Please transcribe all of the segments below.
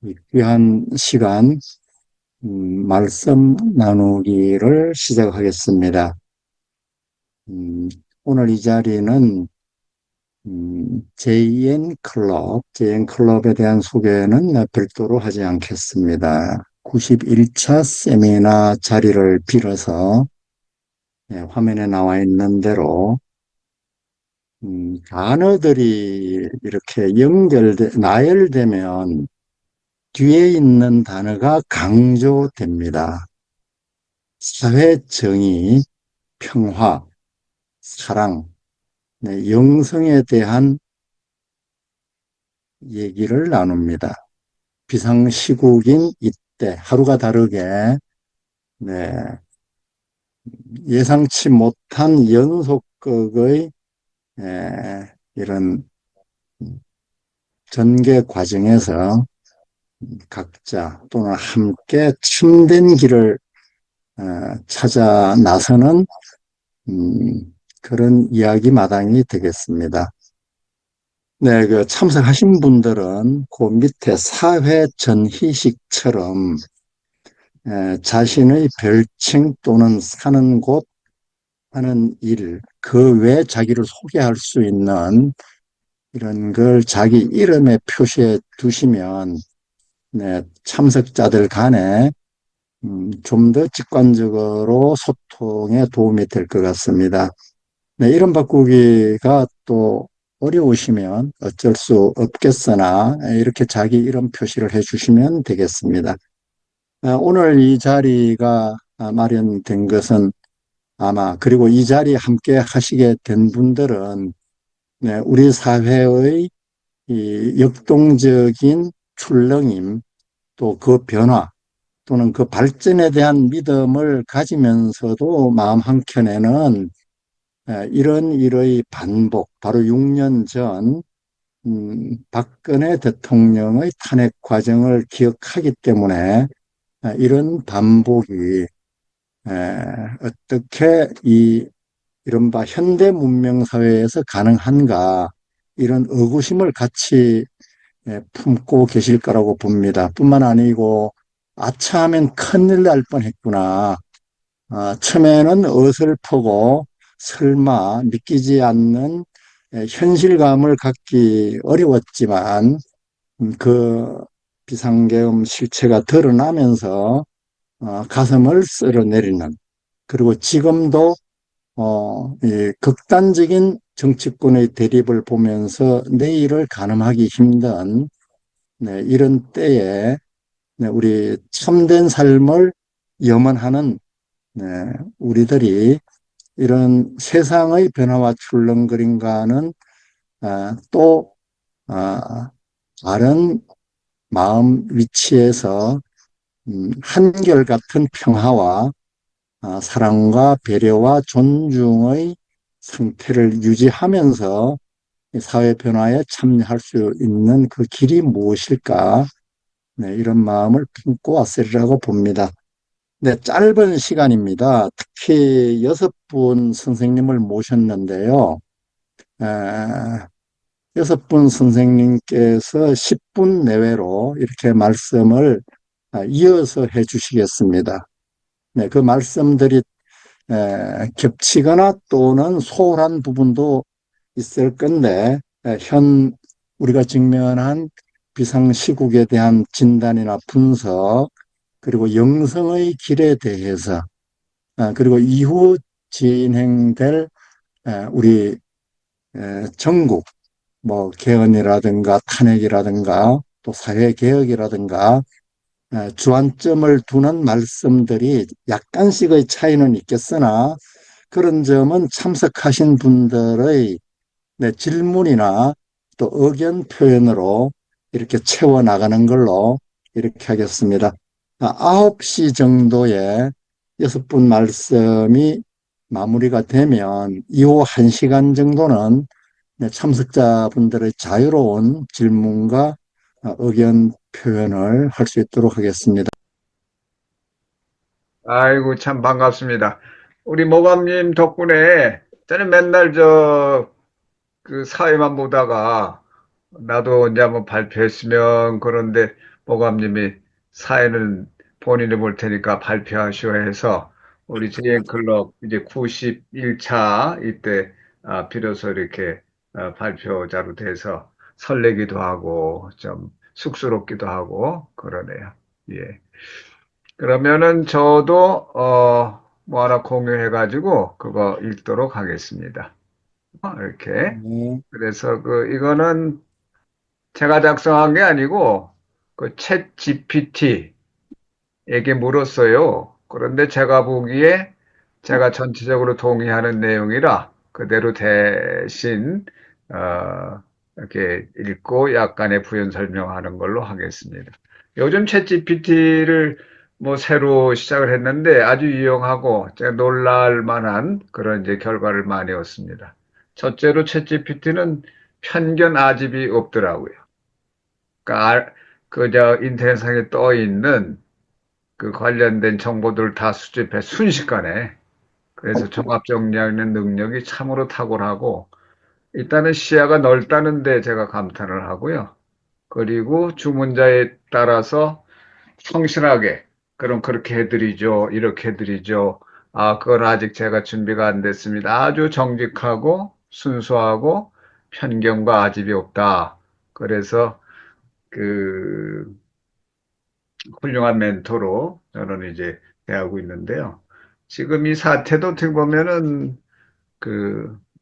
이 귀한 시간, 말씀 나누기를 시작하겠습니다. 음, 오늘 이 자리는 JN 클럽에 대한 소개는 별도로 하지 않겠습니다. 91차 세미나 자리를 빌어서 화면에 나와 있는 대로 단어들이 이렇게 나열되면 뒤에 있는 단어가 강조됩니다. 사회정의, 평화, 사랑, 영성에 대한 얘기를 나눕니다. 비상시국인 이때 하루가 다르게 네, 예상치 못한 연속극의 이런 전개 과정에서 각자 또는 함께 참된 길을 찾아 나서는 그런 이야기 마당이 되겠습니다. 네, 그 참석하신 분들은 그 밑에 사회 전희식처럼 자신의 별칭 또는 사는 곳, 하는 일, 그 외 자기를 소개할 수 있는 이런 걸 자기 이름에 표시해 두시면 네, 참석자들 간에 좀 더 직관적으로 소통에 도움이 될 것 같습니다. 네, 이름 바꾸기가 또 어려우시면 어쩔 수 없겠으나 이렇게 자기 이름 표시를 해 주시면 되겠습니다. 오늘 이 자리가 마련된 것은 아마 그리고 이 자리에 함께 하시게 된 분들은 네, 우리 사회의 이 역동적인 출렁임 또 그 변화 또는 그 발전에 대한 믿음을 가지면서도 마음 한켠에는 이런 일의 반복, 바로 6년 전 박근혜 대통령의 탄핵 과정을 기억하기 때문에 이런 반복이 어떻게 이 이른바 현대 문명 사회에서 가능한가 이런 의구심을 같이 품고 계실 거라고 봅니다. 뿐만 아니고 아차하면 큰일 날 뻔했구나. 처음에는 어설프고 설마 믿기지 않는 현실감을 갖기 어려웠지만 그 비상계엄 실체가 드러나면서 가슴을 쓸어내리는 그리고 지금도 이 극단적인 정치권의 대립을 보면서 내일을 가늠하기 힘든 네, 이런 때에 네, 우리 참된 삶을 염원하는 네, 우리들이 이런 세상의 변화와 출렁거림과는 또 다른 마음 위치에서 한결같은 평화와 사랑과 배려와 존중의 상태를 유지하면서 사회 변화에 참여할 수 있는 그 길이 무엇일까? 네, 이런 마음을 품고 왔으리라고 봅니다. 네, 짧은 시간입니다. 특히 6분 선생님을 모셨는데요. 에, 6분 선생님께서 10분 내외로 이렇게 말씀을 이어서 해 주시겠습니다. 네, 그 말씀들이 겹치거나 또는 소홀한 부분도 있을 건데, 우리가 직면한 비상시국에 대한 진단이나 분석, 그리고 영성의 길에 대해서, 그리고 이후 진행될 우리 전국, 뭐, 개헌이라든가 탄핵이라든가 또 사회개혁이라든가 주안점을 두는 말씀들이 약간씩의 차이는 있겠으나 그런 점은 참석하신 분들의 질문이나 또 의견 표현으로 이렇게 채워나가는 걸로 이렇게 하겠습니다. 9시 정도에 6분 말씀이 마무리가 되면 이후 1시간 정도는 참석자분들의 자유로운 질문과 의견 표현을 할 수 있도록 하겠습니다. 아이고, 참 반갑습니다. 우리 모감님 덕분에 저는 맨날 그 사회만 보다가 나도 이제 한번 발표했으면 그런데 모감님이 사회는 본인이 볼 테니까 발표하시오 해서 우리 JN클럽 이제 91차 이때 비로소 이렇게 발표자로 돼서 설레기도 하고 좀 쑥스럽기도 하고 그러네요. 예. 그러면은 저도 뭐 하나 공유해가지고 그거 읽도록 하겠습니다. 이렇게. 네. 그래서 이거는 제가 작성한 게 아니고 챗 GPT에게 물었어요. 그런데 제가 보기에 제가 전체적으로 동의하는 내용이라 그대로 대신 이렇게 읽고 약간의 부연 설명하는 걸로 하겠습니다. 요즘 챗 GPT를 뭐 새로 시작을 했는데 아주 유용하고 제가 놀랄 만한 그런 이제 결과를 많이 얻습니다. 첫째로 챗 GPT는 편견 아집이 없더라고요. 그러니까 그저 인터넷상에 떠 있는 그 관련된 정보들을 다 수집해 순식간에 그래서 종합 정리하는 능력이 참으로 탁월하고 일단은 시야가 넓다는데 제가 감탄을 하고요. 그리고 주문자에 따라서 성실하게 그럼 그렇게 해드리죠. 이렇게 해드리죠. 그건 아직 제가 준비가 안 됐습니다. 아주 정직하고 순수하고 편견과 아집이 없다. 그래서 그 훌륭한 멘토로 저는 이제 대하고 있는데요. 지금 이 사태도 어떻게 보면은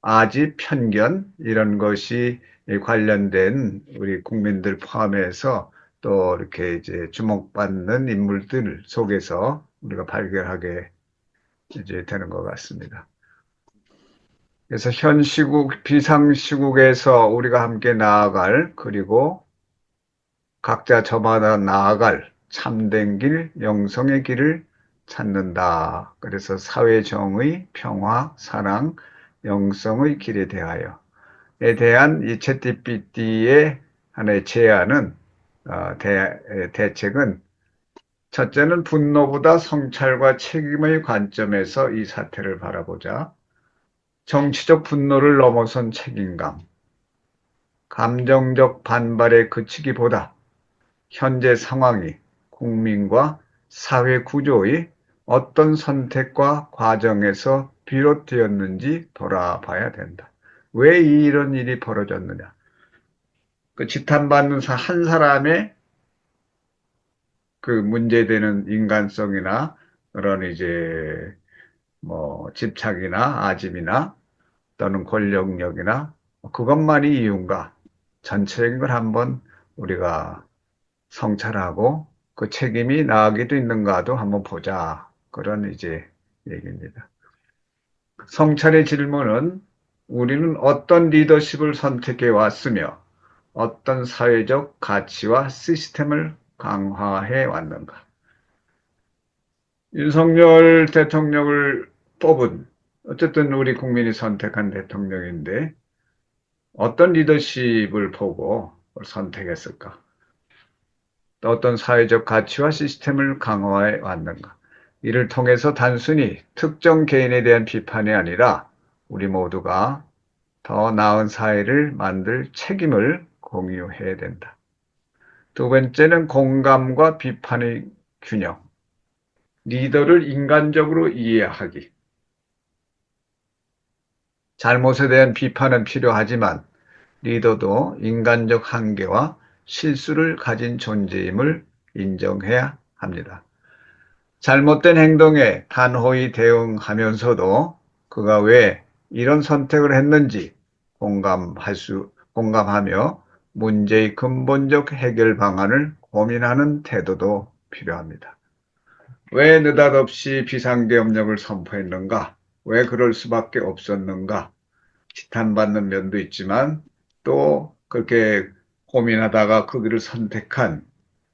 아집, 편견 이런 것이 관련된 우리 국민들 포함해서 또 이렇게 이제 주목받는 인물들 속에서 우리가 발견하게 이제 되는 것 같습니다. 그래서 현 시국, 비상 시국에서 우리가 함께 나아갈 그리고 각자 저마다 나아갈 참된 길, 영성의 길을 찾는다. 그래서 사회 정의, 평화, 사랑, 영성의 길에 대하여 에 대한 이 챗GPT의 하나의 제안은 대책은 첫째는 분노보다 성찰과 책임의 관점에서 이 사태를 바라보자. 정치적 분노를 넘어선 책임감, 감정적 반발에 그치기보다 현재 상황이 국민과 사회 구조의 어떤 선택과 과정에서 비롯되었는지 돌아봐야 된다. 왜 이런 일이 벌어졌느냐? 그 지탄받는 한 사람의 그 문제되는 인간성이나 그런 이제 뭐 집착이나 아집이나 또는 권력력이나 그것만이 이유인가? 전체적인 걸 한번 우리가 성찰하고 그 책임이 나에게도 있는가도 한번 보자. 그런 이제 얘기입니다. 성찰의 질문은 우리는 어떤 리더십을 선택해 왔으며 어떤 사회적 가치와 시스템을 강화해 왔는가. 윤석열 대통령을 뽑은 어쨌든 우리 국민이 선택한 대통령인데 어떤 리더십을 보고 선택했을까? 또 어떤 사회적 가치와 시스템을 강화해 왔는가? 이를 통해서 단순히 특정 개인에 대한 비판이 아니라 우리 모두가 더 나은 사회를 만들 책임을 공유해야 된다. 두 번째는 공감과 비판의 균형. 리더를 인간적으로 이해하기. 잘못에 대한 비판은 필요하지만 리더도 인간적 한계와 실수를 가진 존재임을 인정해야 합니다. 잘못된 행동에 단호히 대응하면서도 그가 왜 이런 선택을 했는지 공감하며 문제의 근본적 해결 방안을 고민하는 태도도 필요합니다. 왜 느닷없이 비상계엄령을 선포했는가? 왜 그럴 수밖에 없었는가? 지탄받는 면도 있지만 또 그렇게 고민하다가 그 길을 선택한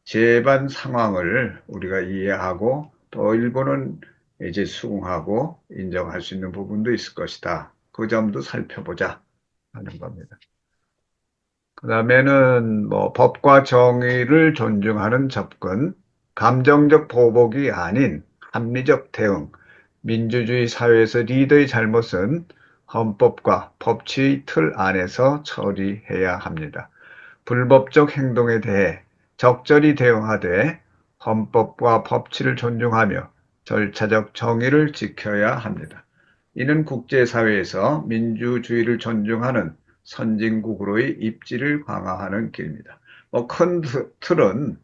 제반 상황을 우리가 이해하고 또 일부는 이제 수긍하고 인정할 수 있는 부분도 있을 것이다. 그 점도 살펴보자 하는 겁니다. 그 다음에는 뭐 법과 정의를 존중하는 접근, 감정적 보복이 아닌 합리적 대응, 민주주의 사회에서 리더의 잘못은 헌법과 법치의 틀 안에서 처리해야 합니다. 불법적 행동에 대해 적절히 대응하되 헌법과 법치를 존중하며 절차적 정의를 지켜야 합니다. 이는 국제사회에서 민주주의를 존중하는 선진국으로의 입지를 강화하는 길입니다. 큰 틀은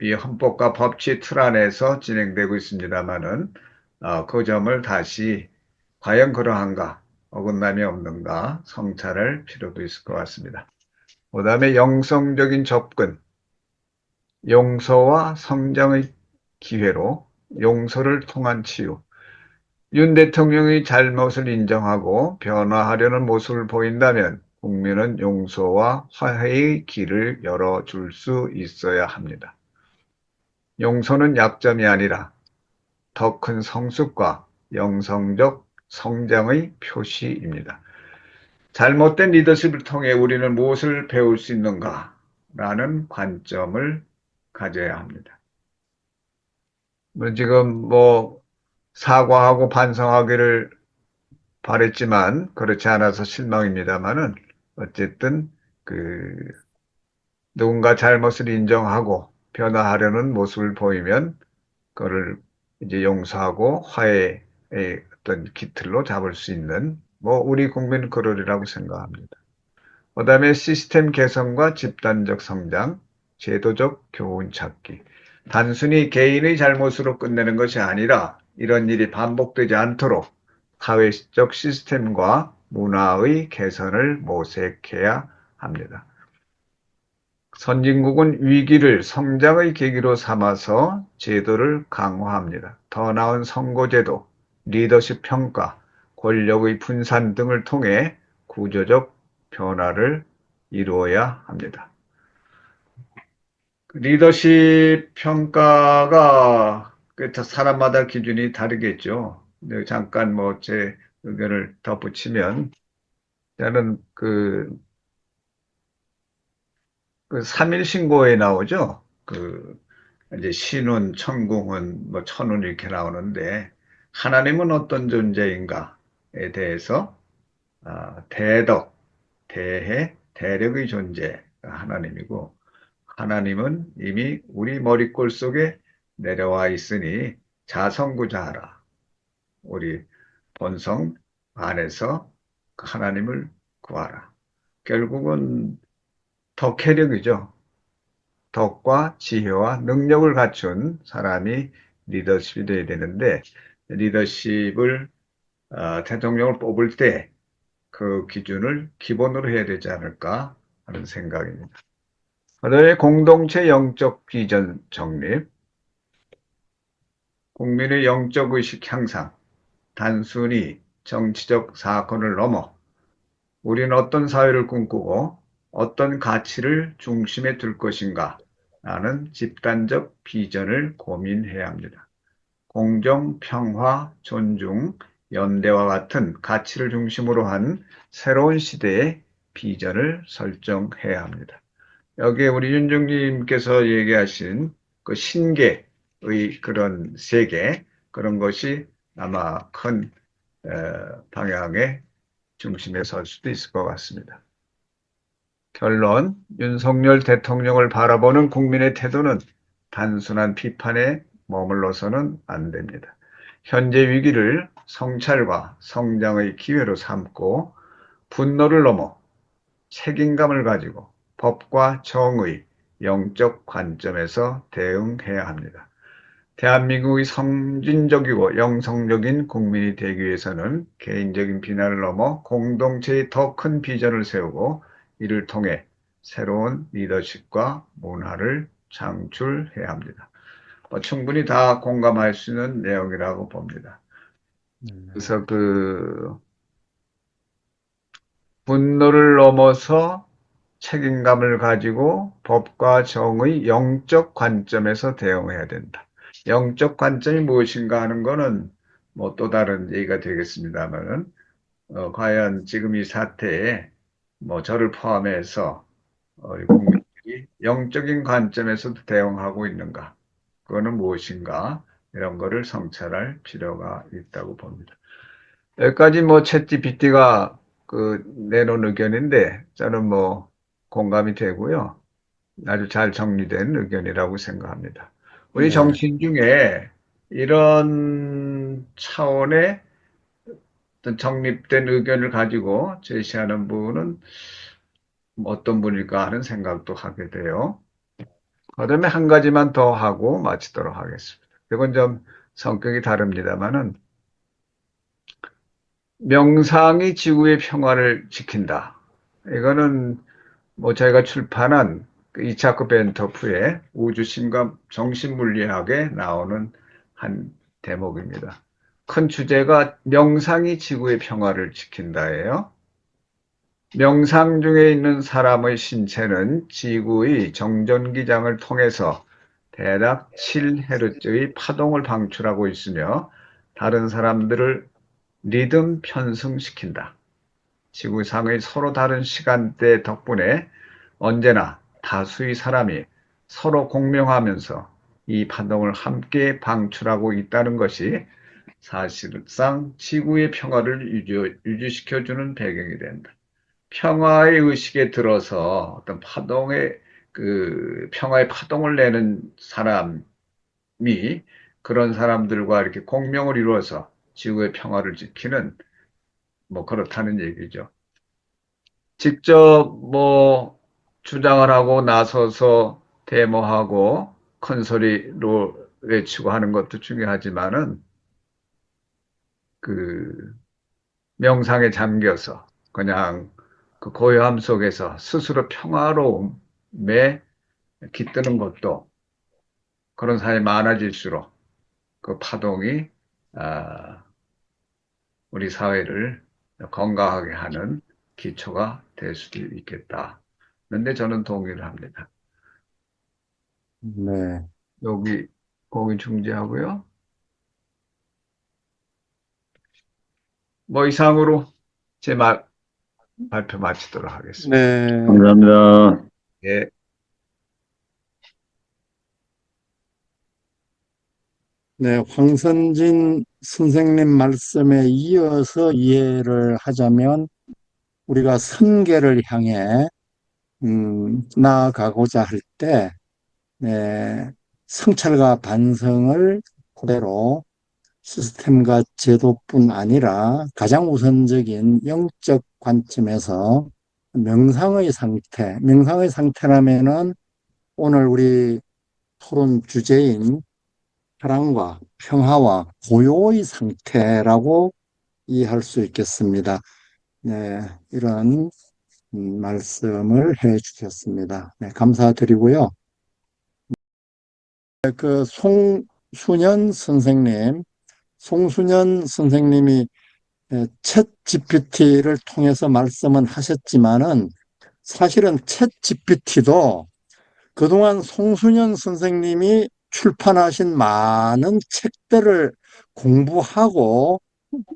이 헌법과 법치 틀 안에서 진행되고 있습니다만은 그 점을 다시 과연 그러한가, 어긋남이 없는가 성찰할 필요도 있을 것 같습니다. 그다음에 영성적인 접근, 용서와 성장의 기회로 용서를 통한 치유. 윤 대통령의 잘못을 인정하고 변화하려는 모습을 보인다면 국민은 용서와 화해의 길을 열어줄 수 있어야 합니다. 용서는 약점이 아니라 더 큰 성숙과 영성적 성장의 표시입니다. 잘못된 리더십을 통해 우리는 무엇을 배울 수 있는가라는 관점을 가져야 합니다. 지금 사과하고 반성하기를 바랬지만 그렇지 않아서 실망입니다만은 어쨌든 그 누군가 잘못을 인정하고 변화하려는 모습을 보이면 그거를 이제 용서하고 화해의 어떤 기틀로 잡을 수 있는 우리 국민 그러리라고 생각합니다. 그다음에 시스템 개선과 집단적 성장, 제도적 교훈 찾기. 단순히 개인의 잘못으로 끝내는 것이 아니라 이런 일이 반복되지 않도록 사회적 시스템과 문화의 개선을 모색해야 합니다. 선진국은 위기를 성장의 계기로 삼아서 제도를 강화합니다. 더 나은 선거제도, 리더십 평가, 권력의 분산 등을 통해 구조적 변화를 이루어야 합니다. 리더십 평가가 사람마다 기준이 다르겠죠. 잠깐 제 의견을 덧붙이면 저는 그 3일 신고에 나오죠. 이제 신운, 천궁은, 천운 이렇게 나오는데 하나님은 어떤 존재인가에 대해서 대덕, 대해, 대력의 존재가 하나님이고 하나님은 이미 우리 머리골 속에 내려와 있으니 자성구자하라. 우리 본성 안에서 그 하나님을 구하라. 결국은 덕혜력이죠. 덕과 지혜와 능력을 갖춘 사람이 리더십이 되어야 되는데 리더십을 대통령을 뽑을 때 그 기준을 기본으로 해야 되지 않을까 하는 생각입니다. 그다음에 공동체 영적 비전 정립, 국민의 영적 의식 향상, 단순히 정치적 사건을 넘어 우리는 어떤 사회를 꿈꾸고 어떤 가치를 중심에 둘 것인가 라는 집단적 비전을 고민해야 합니다. 공정, 평화, 존중, 연대와 같은 가치를 중심으로 한 새로운 시대의 비전을 설정해야 합니다. 여기에 우리 윤중님께서 얘기하신 그 신계의 그런 세계, 그런 것이 아마 큰 방향의 중심에 설 수도 있을 것 같습니다. 결론, 윤석열 대통령을 바라보는 국민의 태도는 단순한 비판에 머물러서는 안 됩니다. 현재 위기를 성찰과 성장의 기회로 삼고 분노를 넘어 책임감을 가지고 법과 정의, 영적 관점에서 대응해야 합니다. 대한민국이 선진적이고 영성적인 국민이 되기 위해서는 개인적인 비난을 넘어 공동체의 더 큰 비전을 세우고 이를 통해 새로운 리더십과 문화를 창출해야 합니다. 충분히 다 공감할 수 있는 내용이라고 봅니다. 그래서 분노를 넘어서 책임감을 가지고 법과 정의 영적 관점에서 대응해야 된다. 영적 관점이 무엇인가 하는 것은 또 다른 얘기가 되겠습니다만은 과연 지금 이 사태에 저를 포함해서 우리 국민들이 영적인 관점에서도 대응하고 있는가? 그거는 무엇인가? 이런 거를 성찰할 필요가 있다고 봅니다. 여기까지 챗GPT가 내놓은 의견인데 저는 공감이 되고요. 아주 잘 정리된 의견이라고 생각합니다. 우리 네. 정치인 중에 이런 차원의 어떤 정립된 의견을 가지고 제시하는 분은 어떤 분일까 하는 생각도 하게 돼요. 그다음에 한 가지만 더 하고 마치도록 하겠습니다. 이건 좀 성격이 다릅니다만은 명상이 지구의 평화를 지킨다. 이거는 뭐 저희가 출판한 그 이차크 벤터프의 우주심과 정신물리학에 나오는 한 대목입니다. 큰 주제가 명상이 지구의 평화를 지킨다예요. 명상 중에 있는 사람의 신체는 지구의 정전기장을 통해서 대략 7헤르츠의 파동을 방출하고 있으며 다른 사람들을 리듬 편승시킨다. 지구상의 서로 다른 시간대 덕분에 언제나 다수의 사람이 서로 공명하면서 이 파동을 함께 방출하고 있다는 것이 사실상 지구의 평화를 유지시켜주는 배경이 된다. 평화의 의식에 들어서 어떤 파동의 평화의 파동을 내는 사람이 그런 사람들과 이렇게 공명을 이루어서 지구의 평화를 지키는 뭐 그렇다는 얘기죠. 직접 뭐 주장을 하고 나서서 데모하고 큰 소리로 외치고 하는 것도 중요하지만은 그 명상에 잠겨서 그냥 그 고요함 속에서 스스로 평화로움에 깃드는 것도 그런 사람이 많아질수록 그 파동이 아, 우리 사회를 건강하게 하는 기초가 될 수도 있겠다. 그런데 저는 동의를 합니다. 네. 여기 공유 중지하고요. 뭐 이상으로 제 발표 마치도록 하겠습니다. 네. 감사합니다. 예. 네. 황선진 선생님 말씀에 이어서 이해를 하자면 우리가 선계를 향해 나아가고자 할 때, 네, 성찰과 반성을 그대로 시스템과 제도뿐 아니라 가장 우선적인 영적 관점에서 명상의 상태라면은 오늘 우리 토론 주제인 사랑과 평화와 고요의 상태라고 이해할 수 있겠습니다. 네, 이런 말씀을 해 주셨습니다. 네, 감사드리고요. 그 송순현 선생님이 챗 GPT를 통해서 말씀은 하셨지만은 사실은 챗 GPT도 그동안 송순현 선생님이 출판하신 많은 책들을 공부하고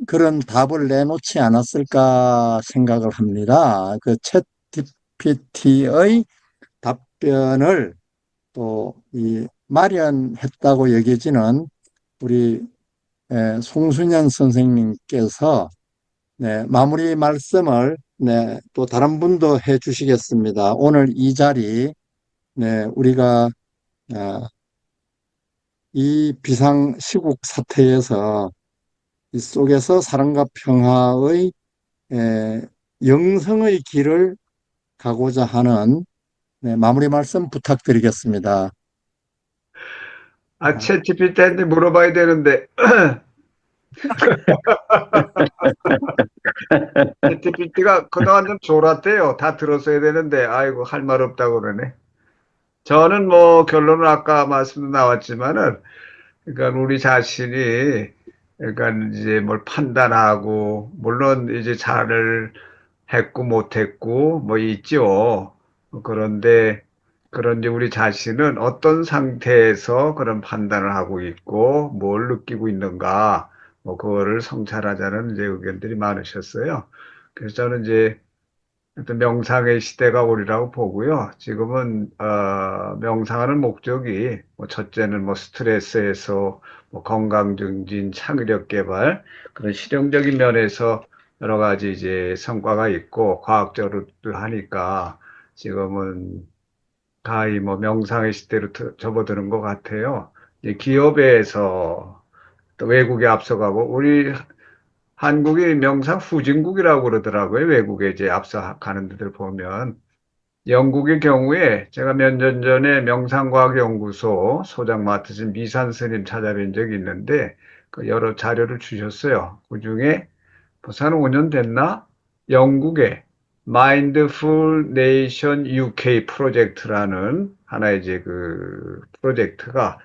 그런 답을 내놓지 않았을까 생각을 합니다. 그 챗 GPT의 답변을 또 이 마련했다고 여겨지는 우리 송순현 선생님께서 네, 마무리 말씀을 네, 또 다른 분도 해 주시겠습니다. 오늘 이 자리 네, 우리가 아, 이 비상시국 사태에서 이 속에서 사랑과 평화의 영성의 길을 가고자 하는 네, 마무리 말씀 부탁드리겠습니다. 아, 챗GPT한테 물어봐야 되는데, 챗GPT가 그동안 좀 졸았대요. 다 들었어야 되는데, 아이고, 할 말 없다고 그러네. 저는 뭐, 결론은 아까 말씀도 나왔지만은, 그러니까 우리 자신이, 그러니까 이제 뭘 판단하고, 물론 이제 잘을 했고 못했고 뭐 있죠. 그런데 그런 이제 우리 자신은 어떤 상태에서 그런 판단을 하고 있고 뭘 느끼고 있는가 뭐 그거를 성찰하자는 이제 의견들이 많으셨어요. 그래서 저는 이제 어떤 명상의 시대가 오리라고 보고요. 지금은 명상하는 목적이 뭐 첫째는 뭐 스트레스에서 뭐 건강 증진, 창의력 개발 그런 실용적인 면에서 여러 가지 이제 성과가 있고 과학적으로도 하니까 지금은 가히 뭐 명상의 시대로 접어드는 것 같아요. 이제 기업에서 또 외국에 앞서가고 우리 한국이 명상 후진국이라고 그러더라고요. 외국에 이제 앞서가는 데들 보면. 영국의 경우에 제가 몇 년 전에 명상과학연구소 소장 맡으신 미산 스님 찾아뵌 적이 있는데 그 여러 자료를 주셨어요. 그중에 벌써 한 5년 됐나? 영국의 Mindful Nation UK 프로젝트라는 하나의 이제 그 프로젝트가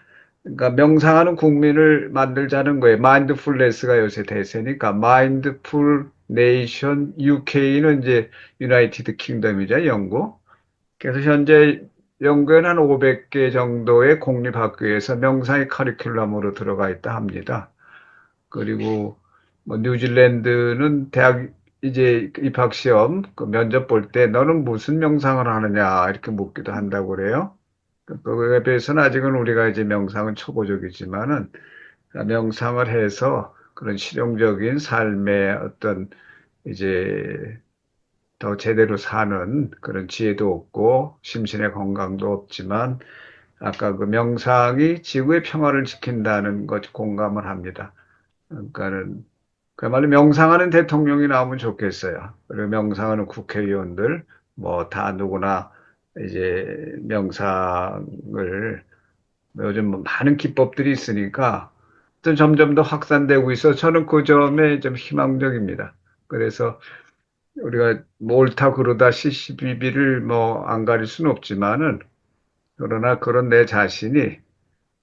그러니까 명상하는 국민을 만들자는 거예요. 마인드풀네스가 요새 대세니까 마인드풀 네이션 UK는 이제 유나이티드 킹덤이죠, 영국. 그래서 현재 영국에는 한 500개 정도의 공립학교에서 명상의 커리큘럼으로 들어가 있다 합니다. 그리고 뭐 뉴질랜드는 대학 이제 입학 시험 그 면접 볼 때 너는 무슨 명상을 하느냐 이렇게 묻기도 한다고 그래요. 그거에 비해서는 아직은 우리가 이제 명상은 초보적이지만은 명상을 해서 그런 실용적인 삶의 어떤 이제 더 제대로 사는 그런 지혜도 없고 심신의 건강도 없지만 아까 그 명상이 지구의 평화를 지킨다는 것 공감을 합니다. 그러니까는 그야말로 명상하는 대통령이 나오면 좋겠어요. 그리고 명상하는 국회의원들 뭐 다 누구나 이제 명상을 요즘 뭐 많은 기법들이 있으니까 또 점점 더 확산되고 있어 저는 그 점에 좀 희망적입니다. 그래서 우리가 뭐 옳다 그르다 시시비비를 뭐 안 가릴 수는 없지만은 그러나 그런 내 자신이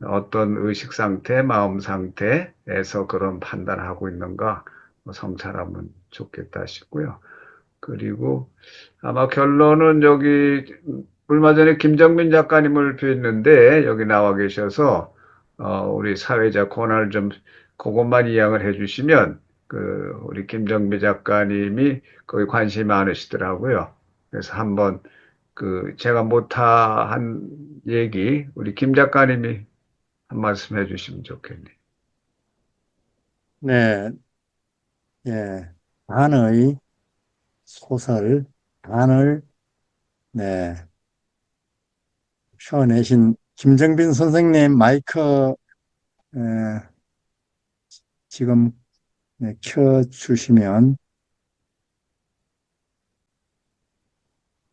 어떤 의식 상태, 마음 상태에서 그런 판단을 하고 있는가 뭐 성찰하면 좋겠다 싶고요. 그리고 아마 결론은 여기 얼마 전에 김정민 작가님을 뵀는데 여기 나와 계셔서 우리 사회자 권한을 좀 그것만 이양을 해주시면 그 우리 김정민 작가님이 거기 관심이 많으시더라고요. 그래서 한번 그 제가 못한 얘기 우리 김 작가님이 한 말씀 해주시면 좋겠네요. 네, 예. 단의 소설, 단을, 네, 펴내신 김정빈 선생님 마이크, 에, 지금, 네, 켜주시면,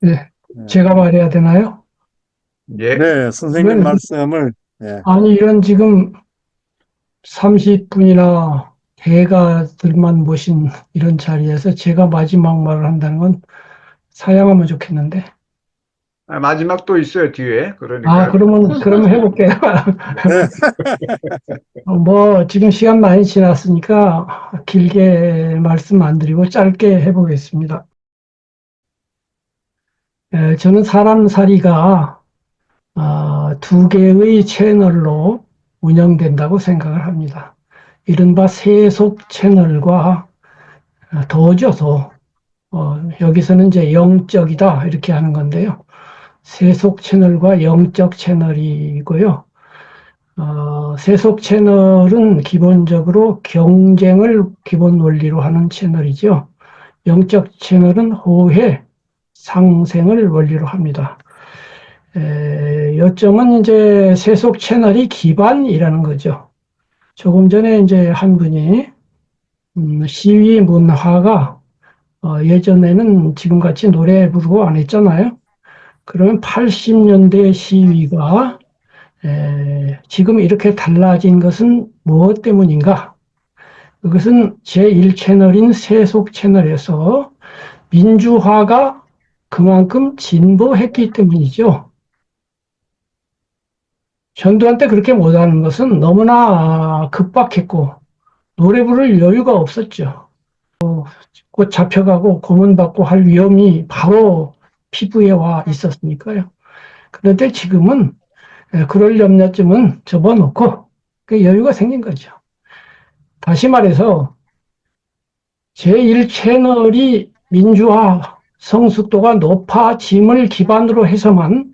네, 네, 제가 말해야 되나요? 예. 네, 선생님 이건, 말씀을, 예, 아니, 이런 지금 30분이나 대가들만 모신 이런 자리에서 제가 마지막 말을 한다는 건 사양하면 좋겠는데. 마지막 또 있어요, 뒤에. 아, 그러니까, 그러면 해볼게요. 네, 뭐, 지금 시간 많이 지났으니까 길게 말씀 안 드리고 짧게 해보겠습니다. 저는 사람살이가 두 개의 채널로 운영된다고 생각을 합니다. 이른바 세속 채널과 더죠, 더. 여기서는 이제 영적이다 이렇게 하는 건데요. 세속 채널과 영적 채널이고요. 세속 채널은 기본적으로 경쟁을 기본 원리로 하는 채널이죠. 영적 채널은 호혜, 상생을 원리로 합니다. 요점은 이제 세속 채널이 기반이라는 거죠. 조금 전에 이제 한 분이 시위 문화가 예전에는 지금같이 노래 부르고 안 했잖아요. 그러면 80년대 시위가 지금 이렇게 달라진 것은 무엇 때문인가? 그것은 제1채널인 세속 채널에서 민주화가 그만큼 진보했기 때문이죠. 전두환 때 그렇게 못하는 것은 너무나 급박했고 노래 부를 여유가 없었죠. 곧 잡혀가고 고문받고 할 위험이 바로 피부에 와 있었으니까요. 그런데 지금은 그럴 염려쯤은 접어놓고 그 여유가 생긴 거죠. 다시 말해서 제1채널이 민주화 성숙도가 높아짐을 기반으로 해서만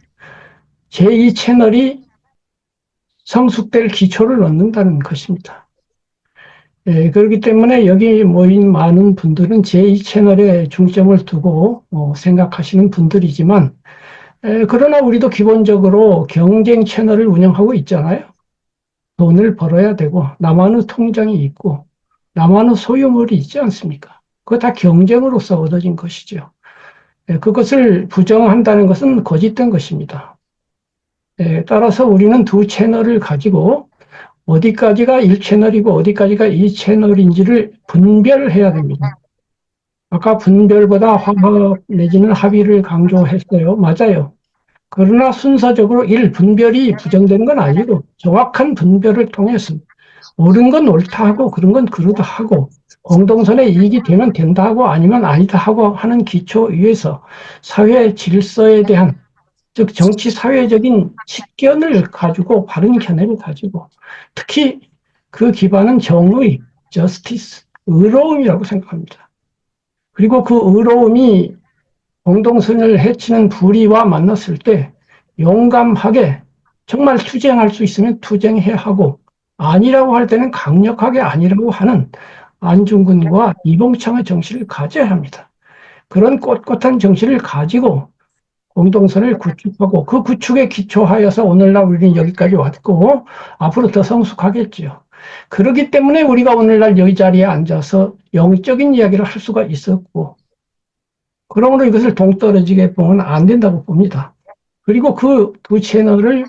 제2채널이 성숙될 기초를 얻는다는 것입니다. 그렇기 때문에 여기 모인 많은 분들은 제2채널에 중점을 두고 생각하시는 분들이지만 그러나 우리도 기본적으로 경쟁 채널을 운영하고 있잖아요. 돈을 벌어야 되고, 나만의 통장이 있고, 나만의 소유물이 있지 않습니까? 그거 다 경쟁으로서 얻어진 것이죠. 그것을 부정한다는 것은 거짓된 것입니다. 따라서 우리는 두 채널을 가지고 어디까지가 1채널이고 어디까지가 2채널인지를 분별해야 됩니다. 아까 분별보다 화합 내지는 합의를 강조했어요. 맞아요. 그러나 순서적으로 분별이 부정되는 건 아니고 정확한 분별을 통해서 옳은 건 옳다 하고 그런 건 그러다 하고 공동선의 이익이 되면 된다 하고 아니면 아니다 하고 하는 기초 위에서 사회 질서에 대한, 즉 정치 사회적인 식견을 가지고 바른 견해를 가지고 특히 그 기반은 정의, 저스티스, 의로움이라고 생각합니다. 그리고 그 의로움이 공동선을 해치는 불의와 만났을 때 용감하게 정말 투쟁할 수 있으면 투쟁해야 하고 아니라고 할 때는 강력하게 아니라고 하는 안중근과 이봉창의 정신을 가져야 합니다. 그런 꼿꼿한 정신을 가지고 공동선을 구축하고 그 구축에 기초하여서 오늘날 우리는 여기까지 왔고 앞으로 더 성숙하겠죠. 그렇기 때문에 우리가 오늘날 여기 자리에 앉아서 영적인 이야기를 할 수가 있었고 그러므로 이것을 동떨어지게 보면 안 된다고 봅니다. 그리고 그 두 채널을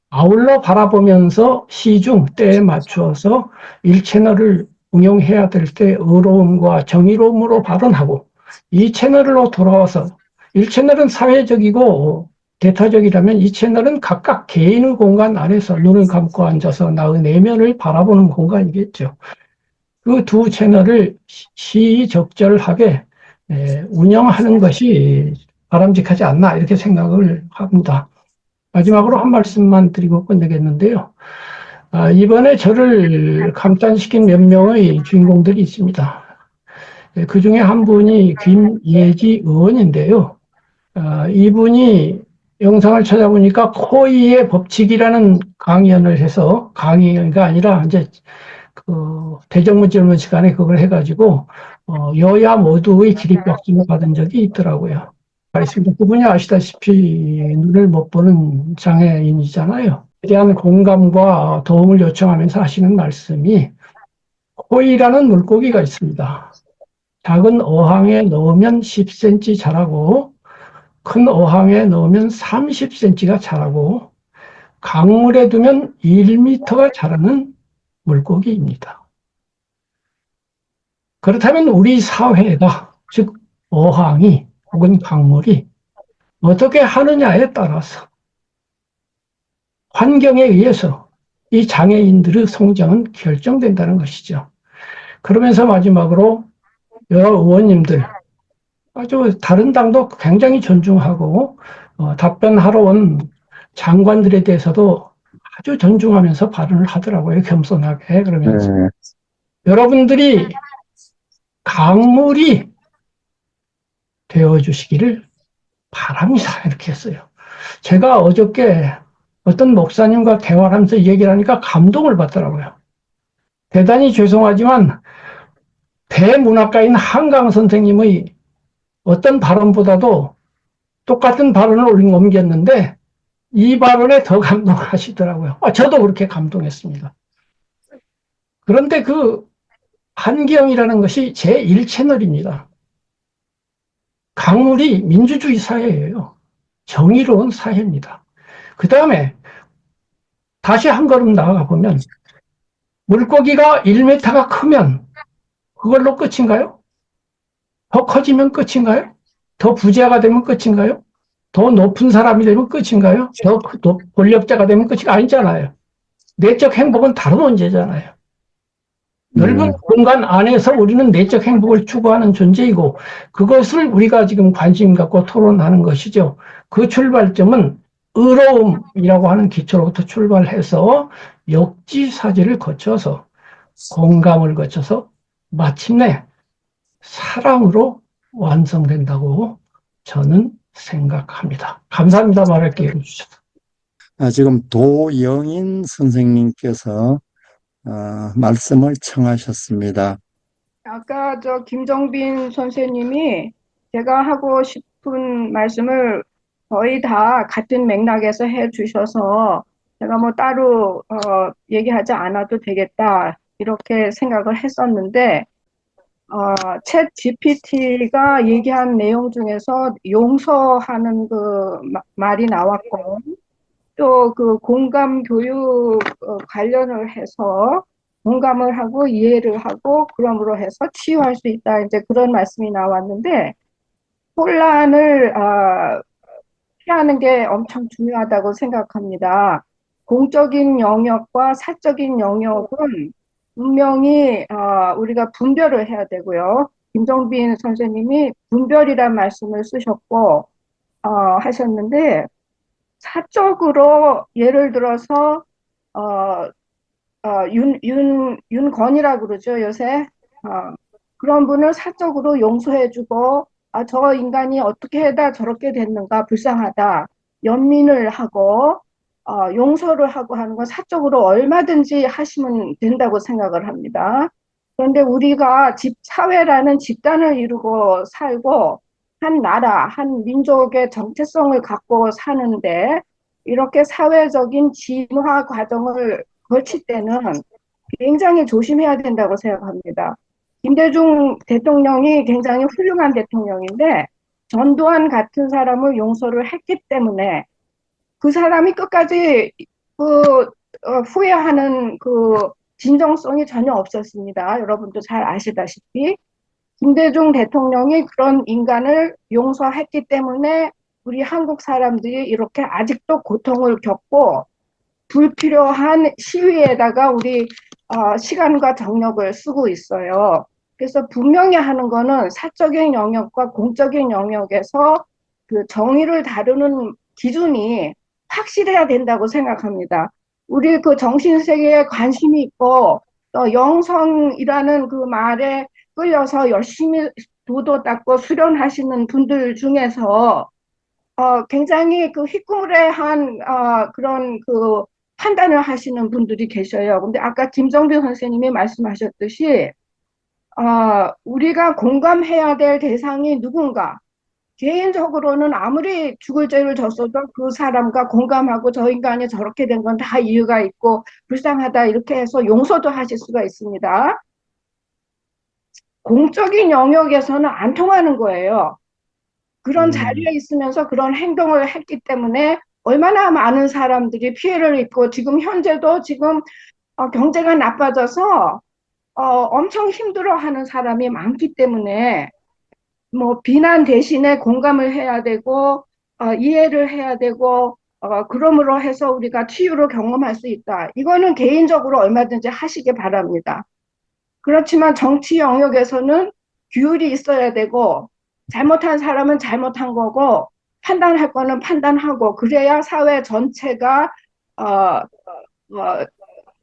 아울러 바라보면서 시중 때에 맞추어서 1채널을 운영해야 될 때 의로움과 정의로움으로 발언하고 2채널로 돌아와서 1채널은 사회적이고 대타적이라면 2채널은 각각 개인의 공간 안에서 눈을 감고 앉아서 나의 내면을 바라보는 공간이겠죠. 그 두 채널을 시의적절하게 운영하는 것이 바람직하지 않나 이렇게 생각을 합니다. 마지막으로 한 말씀만 드리고 끝내겠는데요. 이번에 저를 감탄시킨 몇 명의 주인공들이 있습니다. 그 중에 한 분이 김예지 의원인데요. 이분이 영상을 찾아보니까 코이의 법칙이라는 강연을 해서 강의가 아니라 이제 그 대정부 질문 시간에 그걸 해가지고 여야 모두의 기립박수를 받은 적이 있더라고요. 있습니다. 그분이 아시다시피 눈을 못 보는 장애인이잖아요. 에 대한 공감과 도움을 요청하면서 하시는 말씀이 코이라는 물고기가 있습니다. 작은 어항에 넣으면 10cm 자라고 큰 어항에 넣으면 30cm가 자라고 강물에 두면 1m가 자라는 물고기입니다. 그렇다면 우리 사회가, 즉 어항이 혹은 강물이 어떻게 하느냐에 따라서 환경에 의해서 이 장애인들의 성장은 결정된다는 것이죠. 그러면서 마지막으로 여러 의원님들, 아주 다른 당도 굉장히 존중하고 답변하러 온 장관들에 대해서도 아주 존중하면서 발언을 하더라고요. 겸손하게. 그러면서 네. 여러분들이 강물이 되어주시기를 바랍니다. 이렇게 했어요. 제가 어저께 어떤 목사님과 대화를 하면서 이 얘기를 하니까 감동을 받더라고요. 대단히 죄송하지만 대문학가인 한강 선생님의 어떤 발언보다도 똑같은 발언을 옮겼는데 이 발언에 더 감동하시더라고요. 저도 그렇게 감동했습니다. 그런데 그 환경이라는 것이 제1채널입니다. 강물이 민주주의 사회예요. 정의로운 사회입니다. 그 다음에 다시 한 걸음 나아가 보면 물고기가 1m가 크면 그걸로 끝인가요? 더 커지면 끝인가요? 더 부자가 되면 끝인가요? 더 높은 사람이 되면 끝인가요? 더 권력자가 되면 끝이 아니잖아요. 내적 행복은 다른 문제잖아요. 넓은 공간 안에서 우리는 내적 행복을 추구하는 존재이고 그것을 우리가 지금 관심 갖고 토론하는 것이죠. 그 출발점은 의로움이라고 하는 기초로부터 출발해서 역지사지를 거쳐서 공감을 거쳐서 마침내 사랑으로 완성된다고 저는 생각합니다. 감사합니다. 말할 기회를 주셔서. 지금 도영인 선생님께서 말씀을 청하셨습니다. 아까 김정빈 선생님이 제가 하고 싶은 말씀을 거의 다 같은 맥락에서 해 주셔서 제가 뭐 따로 얘기하지 않아도 되겠다 이렇게 생각을 했었는데 챗 GPT가 얘기한 내용 중에서 용서하는 그 말이 나왔고 또 그 공감 교육 관련을 해서 공감을 하고 이해를 하고 그럼으로 해서 치유할 수 있다 이제 그런 말씀이 나왔는데 혼란을 피하는 게 엄청 중요하다고 생각합니다. 공적인 영역과 사적인 영역은 분명히 우리가 분별을 해야 되고요. 김정빈 선생님이 분별이란 말씀을 쓰셨고 하셨는데 사적으로 예를 들어서 어, 윤건이라고 그러죠, 요새. 그런 분을 사적으로 용서해주고, 저 인간이 어떻게 해다 저렇게 됐는가, 불쌍하다. 연민을 하고, 용서를 하고 하는 건 사적으로 얼마든지 하시면 된다고 생각을 합니다. 그런데 우리가 사회라는 집단을 이루고 살고, 한 나라, 한 민족의 정체성을 갖고 사는데, 이렇게 사회적인 진화 과정을 거칠 때는 굉장히 조심해야 된다고 생각합니다. 김대중 대통령이 굉장히 훌륭한 대통령인데 전두환 같은 사람을 용서를 했기 때문에 그 사람이 끝까지 그 후회하는 그 진정성이 전혀 없었습니다. 여러분도 잘 아시다시피 김대중 대통령이 그런 인간을 용서했기 때문에 우리 한국 사람들이 이렇게 아직도 고통을 겪고 불필요한 시위에다가 우리 시간과 정력을 쓰고 있어요. 그래서 분명히 하는 거는 사적인 영역과 공적인 영역에서 그 정의를 다루는 기준이 확실해야 된다고 생각합니다. 우리 그 정신세계에 관심이 있고 또 영성이라는 그 말에 끌려서 열심히 도도 닦고 수련하시는 분들 중에서 굉장히 그 휘꾸레한 그런 그 판단을 하시는 분들이 계셔요. 근데 아까 김정빈 선생님이 말씀하셨듯이 우리가 공감해야 될 대상이 누군가. 개인적으로는 아무리 죽을 죄를 졌어도 그 사람과 공감하고 저 인간이 저렇게 된 건 다 이유가 있고 불쌍하다 이렇게 해서 용서도 하실 수가 있습니다. 공적인 영역에서는 안 통하는 거예요. 그런 자리에 있으면서 그런 행동을 했기 때문에 얼마나 많은 사람들이 피해를 입고 지금 현재도 지금 경제가 나빠져서 엄청 힘들어하는 사람이 많기 때문에 뭐 비난 대신에 공감을 해야 되고 이해를 해야 되고 그러므로 해서 우리가 치유를 경험할 수 있다. 이거는 개인적으로 얼마든지 하시기 바랍니다. 그렇지만 정치 영역에서는 규율이 있어야 되고 잘못한 사람은 잘못한 거고 판단할 거는 판단하고 그래야 사회 전체가 어,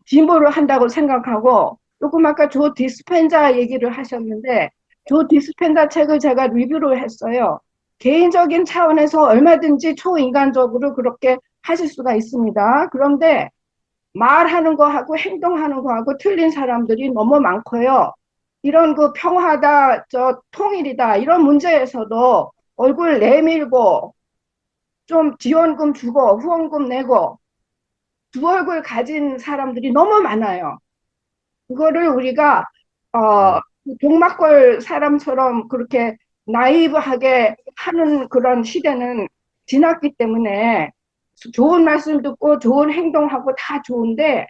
진보를 한다고 생각하고 조금 아까 조 디스펜자 얘기를 하셨는데 조 디스펜자 책을 제가 리뷰를 했어요. 개인적인 차원에서 얼마든지 초인간적으로 그렇게 하실 수가 있습니다. 그런데 말하는 거하고 행동하는 거하고 틀린 사람들이 너무 많고요. 이런 그 평화다, 통일이다, 이런 문제에서도 얼굴 내밀고 좀 지원금 주고 후원금 내고 두 얼굴 가진 사람들이 너무 많아요. 그거를 우리가 동막골 사람처럼 그렇게 나이브하게 하는 그런 시대는 지났기 때문에 좋은 말씀 듣고 좋은 행동하고 다 좋은데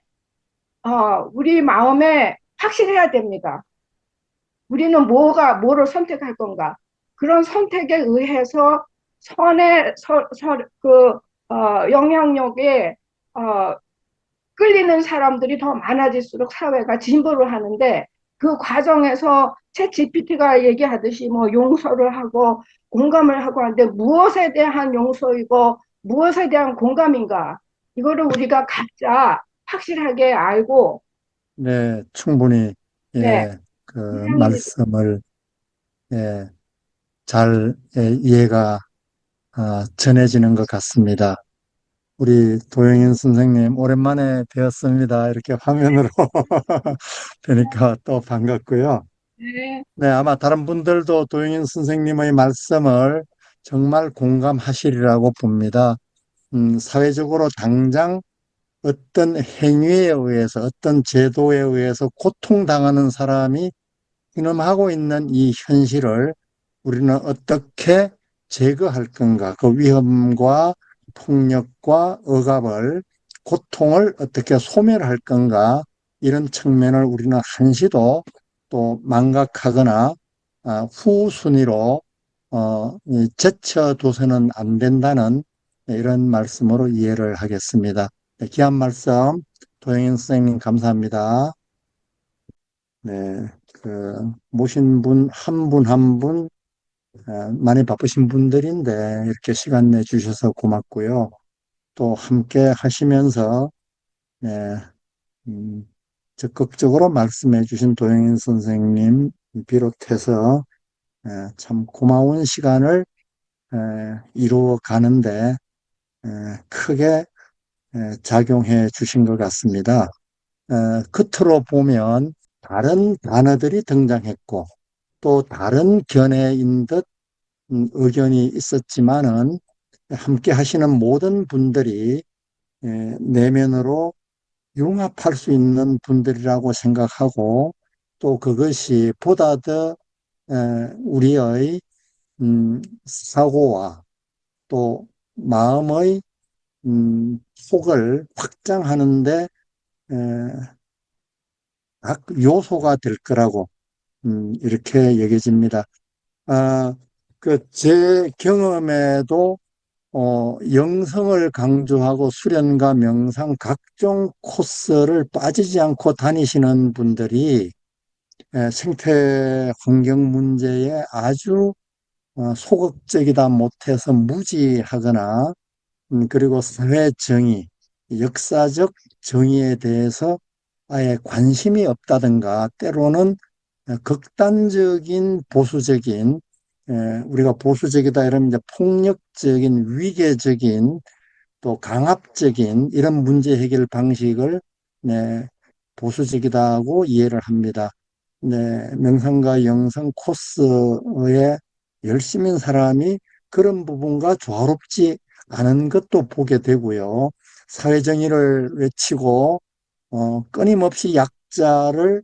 우리 마음에 확실해야 됩니다. 우리는 뭐를 선택할 건가? 그런 선택에 의해서 선의 영향력에 끌리는 사람들이 더 많아질수록 사회가 진보를 하는데 그 과정에서 챗 GPT가 얘기하듯이 뭐 용서를 하고 공감을 하고 하는데 무엇에 대한 용서이고 무엇에 대한 공감인가? 이거를 우리가 각자 확실하게 알고 네, 충분히, 네, 예, 그 이상이 말씀을, 예, 잘, 이해가, 전해지는 것 같습니다. 우리 도영인 선생님, 오랜만에 뵈었습니다. 이렇게 화면으로 뵈니까 또 반갑고요. 네, 네, 아마 다른 분들도 도영인 선생님의 말씀을 정말 공감하시리라고 봅니다. 사회적으로 당장 어떤 행위에 의해서, 어떤 제도에 의해서 고통당하는 사람이 이놈하고 있는 이 현실을 우리는 어떻게 제거할 건가? 그 위험과 폭력과 억압을, 고통을 어떻게 소멸할 건가? 이런 측면을 우리는 한시도 또 망각하거나 후순위로 제쳐둬서는 안 된다는 이런 말씀으로 이해를 하겠습니다. 네, 귀한 말씀 도영인 선생님 감사합니다. 네, 모신 분, 한 분 한 분, 많이 바쁘신 분들인데, 이렇게 시간 내주셔서 고맙고요. 또 함께 하시면서, 네, 음, 적극적으로 말씀해 주신 도영인 선생님 비롯해서, 참 고마운 시간을, 이루어 가는데, 크게, 작용해 주신 것 같습니다. 끝으로 보면, 다른 단어들이 등장했고, 또 다른 견해인 듯 의견이 있었지만은 함께 하시는 모든 분들이 내면으로 융합할 수 있는 분들이라고 생각하고 또 그것이 보다 더 우리의 사고와 또 마음의 폭을 확장하는데 각 요소가 될 거라고 이렇게 여겨집니다. 제 경험에도, 영성을 강조하고 수련과 명상 각종 코스를 빠지지 않고 다니시는 분들이 생태 환경 문제에 아주 소극적이다 못해서 무지하거나, 그리고 사회 정의, 역사적 정의에 대해서 아예 관심이 없다든가, 때로는 극단적인 보수적인, 우리가 보수적이다 이러면 이제 폭력적인, 위계적인, 또 강압적인 이런 문제 해결 방식을 네, 보수적이다고 이해를 합니다. 네, 명상과 영성 코스에 열심인 사람이 그런 부분과 조화롭지 않은 것도 보게 되고요. 사회정의를 외치고 끊임없이 약자를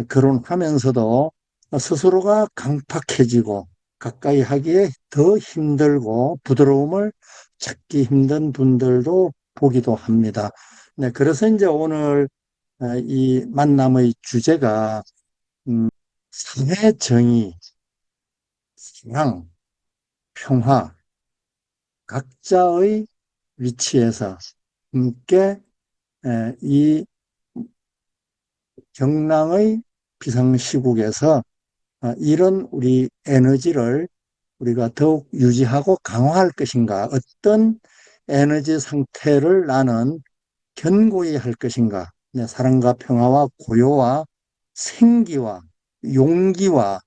거론하면서도 스스로가 강팍해지고 가까이 하기에 더 힘들고 부드러움을 찾기 힘든 분들도 보기도 합니다. 네, 그래서 이제 오늘 이 만남의 주제가 사회 정의, 사랑, 평화, 각자의 위치에서 함께 이 경랑의 비상시국에서 이런 우리 에너지를 우리가 더욱 유지하고 강화할 것인가, 어떤 에너지 상태를 나는 견고히 할 것인가, 네, 사랑과 평화와 고요와 생기와 용기와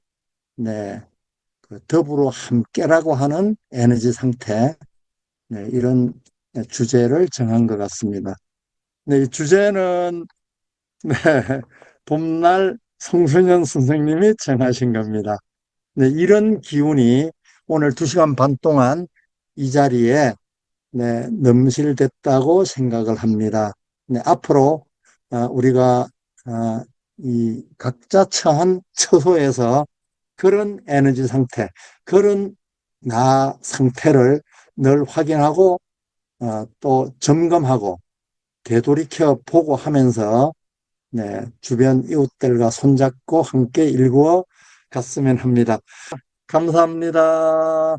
네, 더불어 함께라고 하는 에너지 상태, 네, 이런 주제를 정한 것 같습니다. 네, 이 주제는 네, 봄날 성순현 선생님이 정하신 겁니다. 네, 이런 기운이 오늘 2시간 반 동안 이 자리에 네, 넘실됐다고 생각을 합니다. 네, 앞으로 우리가 이 각자 처한 처소에서 그런 에너지 상태, 그런 나 상태를 늘 확인하고 또 점검하고 되돌이켜 보고 하면서 네, 주변 이웃들과 손잡고 함께 일구어 갔으면 합니다. 감사합니다.